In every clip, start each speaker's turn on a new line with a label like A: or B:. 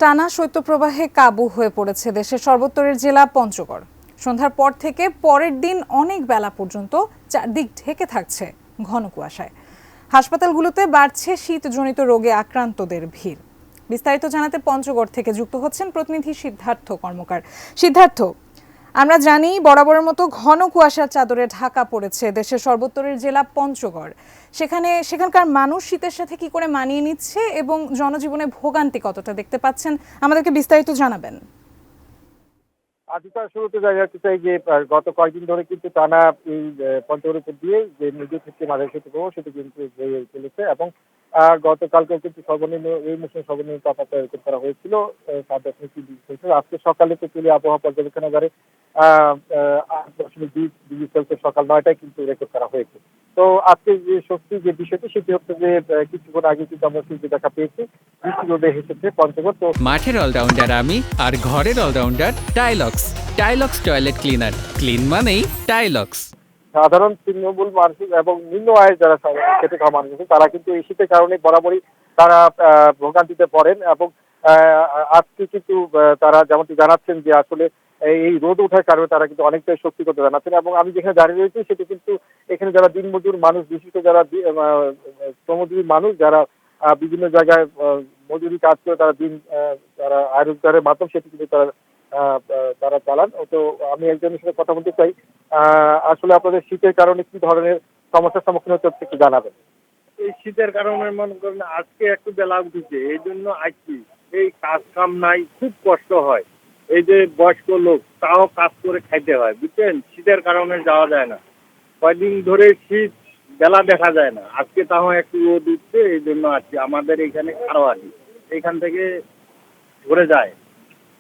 A: টানা শৈত্যপ্রবাহে কাবু হয়ে পড়েছে দেশের সর্বোত্তরের জেলা পঞ্চগড়। সন্ধ্যার পর থেকে পরের দিন অনেক বেলা পর্যন্ত চারদিক ঢেকে থাকছে ঘন কুয়াশায়। হাসপাতালগুলোতে বাড়ছে শীতজনিত রোগে আক্রান্তদের ভিড়। বিস্তারিত জানাতে পঞ্চগড় থেকে যুক্ত হচ্ছেন প্রতিনিধি সিদ্ধার্থ কর্মকার। সিদ্ধার্থ, আমরা জানি বরাবরের মতো ঘন কুয়াশার চাদরে ঢাকা পড়েছে দেশের সর্বোত্তরের জেলা পঞ্চগড়। সেখানকার মানুষ শীতের সাথে কি করে মানিয়ে নিচ্ছে এবং জনজীবনে ভোগান্তি কতটা দেখতে পাচ্ছেন, আমাদেরকে বিস্তারিত জানাবেন।
B: আজকাল শুরুতে জানাতে চাই যে গত কয়েকদিন ধরে কিন্তু টানা এই পঞ্চগড়ের উপর দিয়ে যে নদী থেকে মাঝারি শৈত্যপ্রবাহ সেটি কিন্তু বয়ে চলেছে এবং গতকালকে কিন্তু সর্বনিম্ন এই মৌসুমে সর্বনিম্ন তাপমাত্রা রেকর্ড করা হয়েছিল 7.3 ডিগ্রি সেলসিয়াস। আজকে সকালে তেঁতুলি আবহাওয়া পর্যবেক্ষণাগারে 8.2 ডিগ্রি সেলসিয়াস সকাল 9টায় কিন্তু রেকর্ড করা হয়েছে। তো আজকে যে স্বস্তি যে বিষয়টি সেটি হচ্ছে যে কিছুক্ষণ আগে কিন্তু আমরা সূর্য দেখা পেয়েছি, বৃষ্টি রোদে হেসেছে পঞ্চগড়। তো
C: মাঠের অলরাউন্ডার আমি আর ঘরের allrounder Tylox. Tylox toilet cleaner, clean মানেই টাইলক্স।
B: সাধারণ তৃণমূল মানুষ এবং নিম্ন আয়ের যারা খেটে খাওয়া মানুষ আছে তারা কিন্তু এই শীতের কারণে বরাবরই তারা ভোগান্তিতে পড়েন এবং আজকে কিন্তু তারা যেমনটি জানাচ্ছেন যে আসলে এই রোদ ওঠার কারণে তারা কিন্তু অনেকটাই শক্তিগত জানাচ্ছেন। এবং আমি যেখানে দাঁড়িয়ে রয়েছি সেটি কিন্তু এখানে যারা দিনমজুর মানুষ, বিশেষ করে যারা শ্রমজীবী মানুষ যারা বিভিন্ন জায়গায় মজুরি কাজ করে তারা তারা আয় রোজগারের মাধ্যম সেটি কিন্তু তারা চালান। তো আমি একজনের সাথে কথা বলতে চাই, আসলে আপনাদের শীতের কারণে কি ধরনের সমস্যার সম্মুখীন হতে হচ্ছে একটু জানাবেন।
D: এই শীতের কারণে মনে করেন আজকে একটু বেলা উঠেছে, এই জন্য আসছি। এই কাজ কাম নাই, খুব কষ্ট হয়। এই যে বয়স্ক লোক তাও কাজ করে খাইতে হয়, বুঝছেন। শীতের কারণে যাওয়া যায় না, কয়দিন ধরে শীত, বেলা দেখা যায় না। আজকে তাও একটু রোদ উঠছে, এই জন্য আসছি। আমাদের এখানে আরো আসি, এখান থেকে ঘুরে যায়,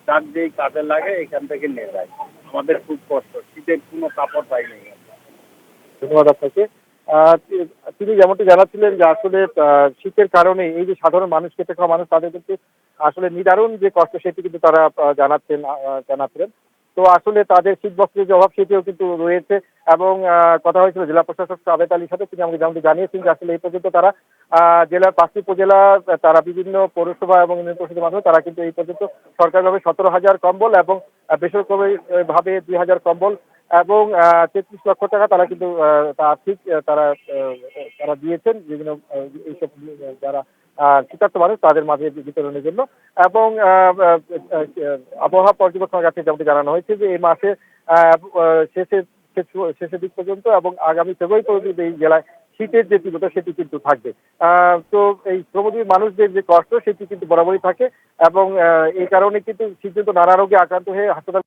D: যার যেই কাজে লাগে এখান থেকে নিয়ে যায়। আমাদের খুব কষ্ট, শীতের কোনো কাপড় পাই নাই।
B: ধন্যবাদ আপনাকে। তিনি যেমনটি জানাচ্ছিলেন যে আসলে শীতের কারণে এই যে সাধারণ মানুষ, খেটে খাওয়া মানুষ, তাদের কিন্তু আসলে নিদারুণ যে কষ্ট সেটি কিন্তু তারা জানাচ্ছিলেন। তো আসলে তাদের শীত বস্ত্রের যে অভাব সেটিও কিন্তু রয়েছে এবং কথা হয়েছিল জেলা প্রশাসক আবেদ আলীর সাথে। তিনি আমাকে যেমনটি জানিয়েছেন যে আসলে এই পর্যন্ত তারা জেলার 5টি উপজেলা, তারা বিভিন্ন পৌরসভা এবং ইউনিয়ন পরিষদের মাধ্যমে তারা কিন্তু এই পর্যন্ত সরকারিভাবে 17,000 কম্বল এবং বেসরকারি ভাবে 2,000 কম্বল এবং 33 লক্ষ টাকা তারা কিন্তু আর্থিক তারা দিয়েছেন বিভিন্ন এইসব যারা শীতার্থ মানুষ তাদের মাঝে বিতরণের জন্য। এবং আবহাওয়া পর্যবেক্ষণের কাছে যেমনটি জানানো হয়েছে যে এই মাসে শেষের দিক পর্যন্ত এবং আগামী ফেব্রুয়ারি পর্যন্ত এই জেলায় শীতের যে তীব্রতা সেটি কিন্তু থাকবে। তো এই শ্রমজীবী মানুষদের যে কষ্ট সেটি কিন্তু বরাবরই থাকে এবং এই কারণে কিন্তু শীত নানা রোগে আক্রান্ত হয়ে হাসপাতাল